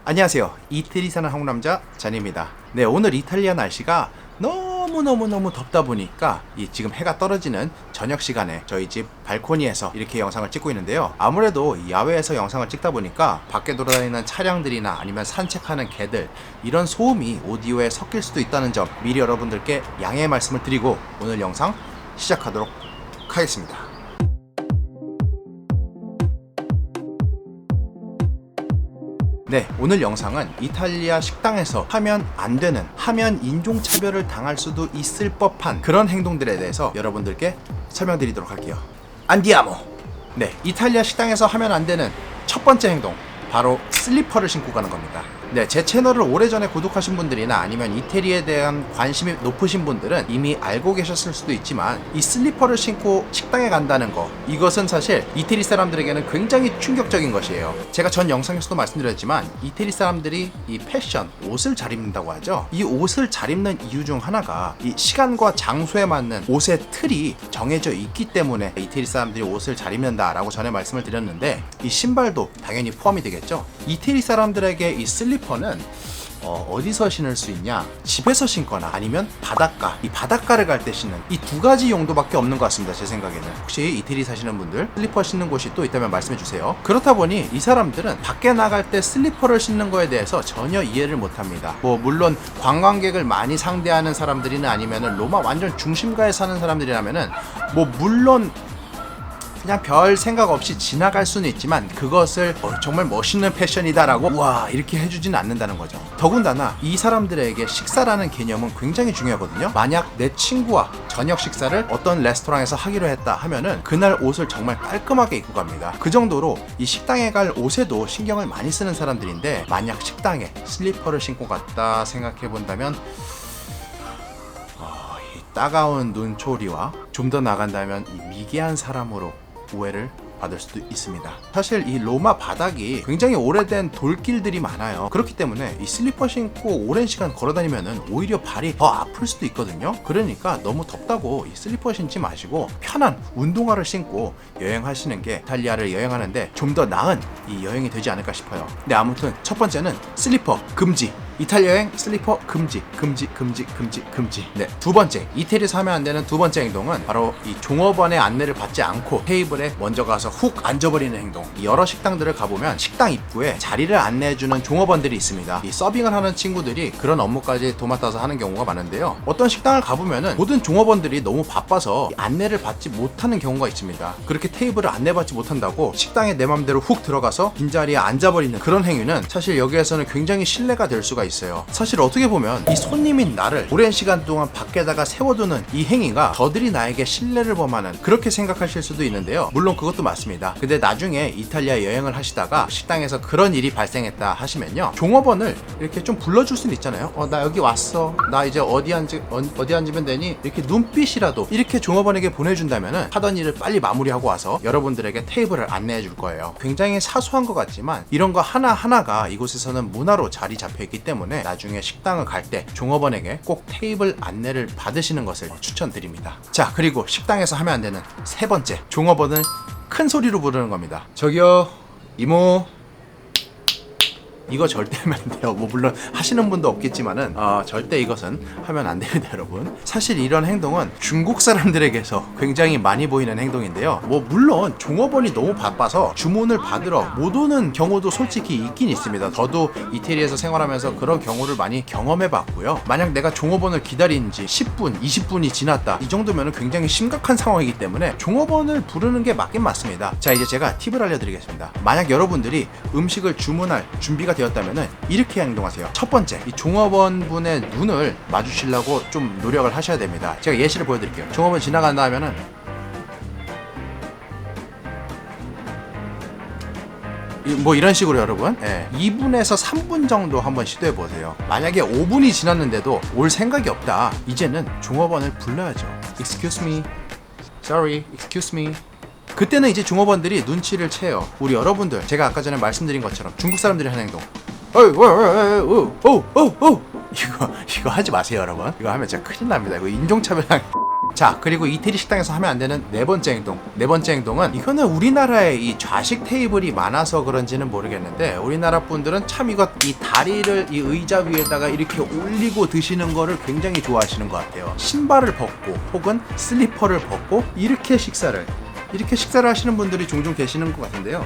안녕하세요. 이태리 사는 한국 남자 잔입니다. 네, 오늘 이탈리아 날씨가 너무 덥다 보니까 지금 해가 떨어지는 저녁 시간에 저희 집 발코니에서 이렇게 영상을 찍고 있는데요. 아무래도 야외에서 영상을 찍다 보니까 밖에 돌아다니는 차량들이나 아니면 산책하는 개들, 이런 소음이 오디오에 섞일 수도 있다는 점 미리 여러분들께 양해의 말씀을 드리고 오늘 영상 시작하도록 하겠습니다. 네, 오늘 영상은 이탈리아 식당에서 하면 안 되는, 하면 인종차별을 당할 수도 있을 법한 그런 행동들에 대해서 여러분들께 설명드리도록 할게요. 안디아모! 네, 이탈리아 식당에서 하면 안 되는 첫 번째 행동, 바로 슬리퍼를 신고 가는 겁니다. 네, 제 채널을 오래전에 구독하신 분들이나 아니면 이태리에 대한 관심이 높으신 분들은 이미 알고 계셨을 수도 있지만, 이 슬리퍼를 신고 식당에 간다는 거, 이것은 사실 이태리 사람들에게는 굉장히 충격적인 것이에요. 제가 전 영상에서도 말씀드렸지만 이태리 사람들이 이 패션, 옷을 잘 입는다고 하죠. 이 옷을 잘 입는 이유 중 하나가 이 시간과 장소에 맞는 옷의 틀이 정해져 있기 때문에 이태리 사람들이 옷을 잘 입는다라고 전에 말씀을 드렸는데, 이 신발도 당연히 포함이 되겠죠. 이태리 사람들에게 이 슬리퍼는 어디서 신을 수 있냐? 집에서 신거나 아니면 바닷가, 이 바닷가를 갈 때 신는 이 두 가지 용도밖에 없는 것 같습니다. 제 생각에는. 혹시 이태리 사시는 분들 슬리퍼 신는 곳이 또 있다면 말씀해 주세요. 그렇다 보니 이 사람들은 밖에 나갈 때 슬리퍼를 신는 거에 대해서 전혀 이해를 못합니다. 물론 관광객을 많이 상대하는 사람들이나 아니면은 로마 완전 중심가에 사는 사람들이라면은 물론 그냥 별 생각 없이 지나갈 수는 있지만, 그것을 정말 멋있는 패션이다라고 와 이렇게 해주지는 않는다는 거죠. 더군다나 이 사람들에게 식사라는 개념은 굉장히 중요하거든요. 만약 내 친구와 저녁 식사를 어떤 레스토랑에서 하기로 했다 하면은 그날 옷을 정말 깔끔하게 입고 갑니다. 그 정도로 이 식당에 갈 옷에도 신경을 많이 쓰는 사람들인데, 만약 식당에 슬리퍼를 신고 갔다 생각해 본다면 이 따가운 눈초리와 좀 더 나간다면 이 미개한 사람으로 오해를 받을 수도 있습니다. 사실 이 로마 바닥이 굉장히 오래된 돌길들이 많아요. 그렇기 때문에 이 슬리퍼 신고 오랜 시간 걸어다니면은 오히려 발이 더 아플 수도 있거든요. 그러니까 너무 덥다고 이 슬리퍼 신지 마시고 편한 운동화를 신고 여행하시는 게 이탈리아를 여행하는데 좀 더 나은 이 여행이 되지 않을까 싶어요. 근데 아무튼 첫 번째는 슬리퍼 금지. 이탈리아 여행 슬리퍼 금지. 네, 두 번째, 이태리에서 하면 안 되는 두 번째 행동은 바로 이 종업원의 안내를 받지 않고 테이블에 먼저 가서 훅 앉아버리는 행동. 여러 식당들을 가보면 식당 입구에 자리를 안내해주는 종업원들이 있습니다. 이 서빙을 하는 친구들이 그런 업무까지 도맡아서 하는 경우가 많은데요. 어떤 식당을 가보면은 모든 종업원들이 너무 바빠서 안내를 받지 못하는 경우가 있습니다. 그렇게 테이블을 안내받지 못한다고 식당에 내 맘대로 훅 들어가서 빈자리에 앉아버리는 그런 행위는 사실 여기에서는 굉장히 신뢰가 될 수가 있어요. 사실 어떻게 보면 이 손님인 나를 오랜 시간 동안 밖에다가 세워두는 이 행위가 저들이 나에게 신뢰를 범하는, 그렇게 생각하실 수도 있는데요. 물론 그것도 맞습니다. 근데 나중에 이탈리아 여행을 하시다가 식당에서 그런 일이 발생했다 하시면요, 종업원을 이렇게 좀 불러줄 수는 있잖아요. 나 여기 왔어, 나 이제 어디 앉으면 되니, 이렇게 눈빛이라도 이렇게 종업원에게 보내준다면은 하던 일을 빨리 마무리하고 와서 여러분들에게 테이블을 안내해 줄 거예요. 굉장히 사소한 것 같지만 이런 거 하나하나가 이곳에서는 문화로 자리 잡혀 있기 때문에 나중에 식당을 갈 때 종업원에게 꼭 테이블 안내를 받으시는 것을 추천드립니다. 자, 그리고 식당에서 하면 안 되는 세 번째, 종업원을 큰 소리로 부르는 겁니다. 저기요, 이모. 이거 절대 하면 안 돼요. 물론 하시는 분도 없겠지만은 절대 이것은 하면 안 됩니다, 여러분. 사실 이런 행동은 중국 사람들에게서 굉장히 많이 보이는 행동인데요. 물론 종업원이 너무 바빠서 주문을 받으러 못 오는 경우도 솔직히 있긴 있습니다. 저도 이태리에서 생활하면서 그런 경우를 많이 경험해 봤고요. 만약 내가 종업원을 기다린 지 10분, 20분이 지났다, 이 정도면 굉장히 심각한 상황이기 때문에 종업원을 부르는 게 맞긴 맞습니다. 자, 이제 제가 팁을 알려드리겠습니다. 만약 여러분들이 음식을 주문할 준비가 되었다면은 이렇게 행동하세요. 첫 번째, 이 종업원분의 눈을 마주치려고 좀 노력을 하셔야 됩니다. 제가 예시를 보여드릴게요. 종업원 지나간다 하면은 이런 식으로 여러분, 2분에서 3분 정도 한번 시도해 보세요. 만약에 5분이 지났는데도 올 생각이 없다, 이제는 종업원을 불러야죠. Excuse me, sorry, excuse me. 그때는 이제 종업원들이 눈치를 채요. 우리 여러분들, 제가 아까 전에 말씀드린 것처럼 중국 사람들이 하는 행동, 이거 하지 마세요, 여러분. 이거 하면 진짜 큰일 납니다. 이거 인종차별당 자, 그리고 이태리 식당에서 하면 안 되는 네 번째 행동. 네 번째 행동은, 이거는 우리나라에 이 좌식 테이블이 많아서 그런지는 모르겠는데 우리나라 분들은 참 이거 이 다리를 이 의자 위에다가 이렇게 올리고 드시는 거를 굉장히 좋아하시는 것 같아요. 신발을 벗고 혹은 슬리퍼를 벗고 이렇게 식사를 하시는 분들이 종종 계시는 것 같은데요.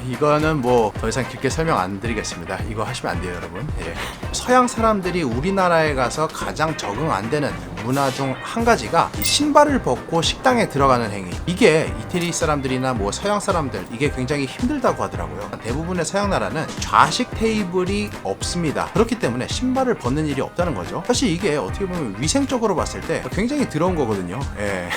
이거는 뭐 더 이상 깊게 설명 안 드리겠습니다. 이거 하시면 안 돼요, 여러분. 예. 서양 사람들이 우리나라에 가서 가장 적응 안 되는 문화 중 한 가지가 이 신발을 벗고 식당에 들어가는 행위. 이게 이태리 사람들이나 뭐 서양 사람들, 이게 굉장히 힘들다고 하더라고요. 대부분의 서양 나라는 좌식 테이블이 없습니다. 그렇기 때문에 신발을 벗는 일이 없다는 거죠. 사실 이게 어떻게 보면 위생적으로 봤을 때 굉장히 더러운 거거든요. 예.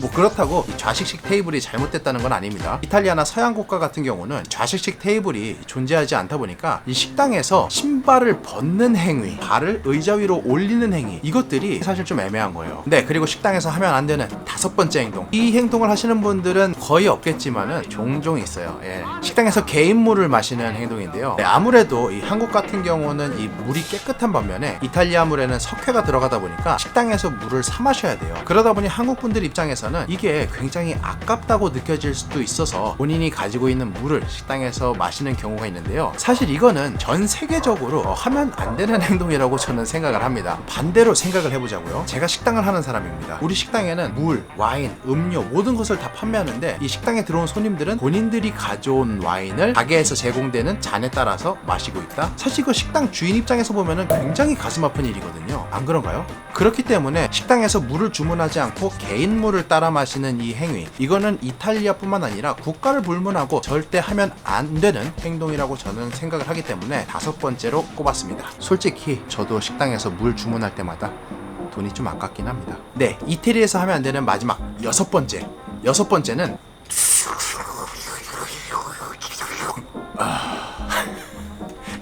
뭐 그렇다고 이 좌식식 테이블이 잘못됐다는 건 아닙니다. 이탈리아나 서양 국가 같은 경우는 좌식식 테이블이 존재하지 않다 보니까 이 식당에서 신발을 벗는 행위, 발을 의자 위로 올리는 행위, 이것들이 사실 좀 애매한 거예요. 네, 그리고 식당에서 하면 안 되는 다섯 번째 행동. 이 행동을 하시는 분들은 거의 없겠지만은 종종 있어요. 예. 식당에서 개인물을 마시는 행동인데요. 네, 아무래도 이 한국 같은 경우는 이 물이 깨끗한 반면에 이탈리아 물에는 석회가 들어가다 보니까 식당에서 물을 사 마셔야 돼요. 그러다 보니 한국 분들 입장에서는 이게 굉장히 아깝다고 느껴질 수도 있어서 본인이 가지고 있는 물을 식당에서 마시는 경우가 있는데요. 사실 이거는 전 세계적으로 하면 안 되는 행동이라고 저는 생각을 합니다. 반대로 생각을 해보자고요. 제가 식당을 하는 사람입니다. 우리 식당에는 물, 와인, 음료 모든 것을 다 판매하는데 이 식당에 들어온 손님들은 본인들이 가져온 와인을 가게에서 제공되는 잔에 따라서 마시고 있다. 사실 이거 식당 주인 입장에서 보면은 굉장히 가슴 아픈 일이거든요. 안 그런가요? 그렇기 때문에 식당에서 물을 주문하지 않고 개인 물을 따라 마시는 이 행위, 이거는 이탈리아뿐만 아니라 국가를 불문하고 절대 하면 안 되는 행동이라고 저는 생각을 하기 때문에 다섯 번째로 꼽았습니다. 솔직히 저도 식당에서 물 주문할 때마다 돈이 좀 아깝긴 합니다. 네, 이태리에서 하면 안 되는 마지막 여섯 번째는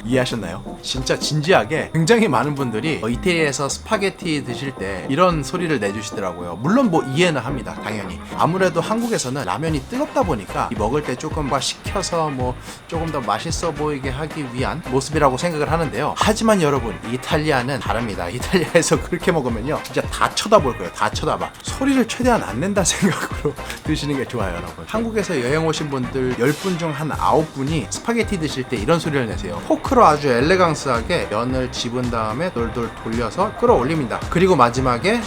이해하셨나요? 진짜 진지하게 굉장히 많은 분들이 이태리에서 스파게티 드실 때 이런 소리를 내주시더라고요. 물론 뭐 이해는 합니다. 당연히. 아무래도 한국에서는 라면이 뜨겁다 보니까 먹을 때 조금 더 식혀서 뭐 조금 더 맛있어 보이게 하기 위한 모습이라고 생각을 하는데요. 하지만 여러분, 이탈리아는 다릅니다. 이탈리아에서 그렇게 먹으면요, 진짜 다 쳐다볼 거예요. 다 쳐다봐. 소리를 최대한 안 낸다 생각으로 드시는 게 좋아요, 여러분. 한국에서 여행 오신 분들 10분 중 한 9분이 스파게티 드실 때 이런 소리를 내세요. 포크로 아주 엘레강스하게 면을 집은 다음에 돌돌 돌려서 끌어올립니다. 그리고 마지막에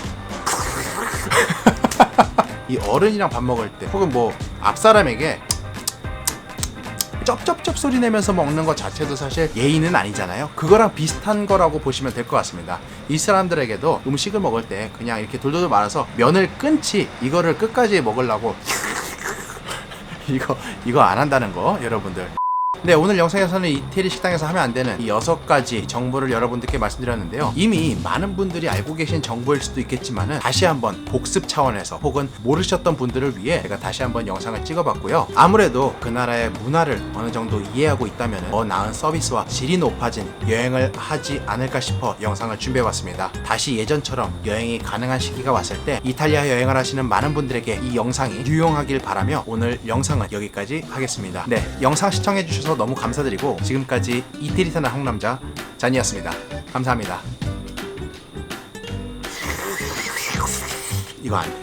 이 어른이랑 밥 먹을 때 혹은 뭐 앞사람에게 쩝쩝쩝 소리 내면서 먹는 것 자체도 사실 예의는 아니잖아요. 그거랑 비슷한 거라고 보시면 될 것 같습니다. 이 사람들에게도 음식을 먹을 때 그냥 이렇게 돌돌돌 말아서 면을 끊지 이거를 끝까지 먹으려고 이거 안 한다는 거, 여러분들. 네, 오늘 영상에서는 이태리 식당에서 하면 안 되는 이 6가지 정보를 여러분들께 말씀드렸는데요. 이미 많은 분들이 알고 계신 정보일 수도 있겠지만은 다시 한번 복습 차원에서 혹은 모르셨던 분들을 위해 제가 다시 한번 영상을 찍어봤고요. 아무래도 그 나라의 문화를 어느 정도 이해하고 있다면 더 나은 서비스와 질이 높아진 여행을 하지 않을까 싶어 영상을 준비해봤습니다. 다시 예전처럼 여행이 가능한 시기가 왔을 때 이탈리아 여행을 하시는 많은 분들에게 이 영상이 유용하길 바라며 오늘 영상은 여기까지 하겠습니다. 네, 영상 시청해주셔서 너무 감사드리고 지금까지 이태리 사는 한국남자 잔이었습니다. 감사합니다. 이거 안 돼.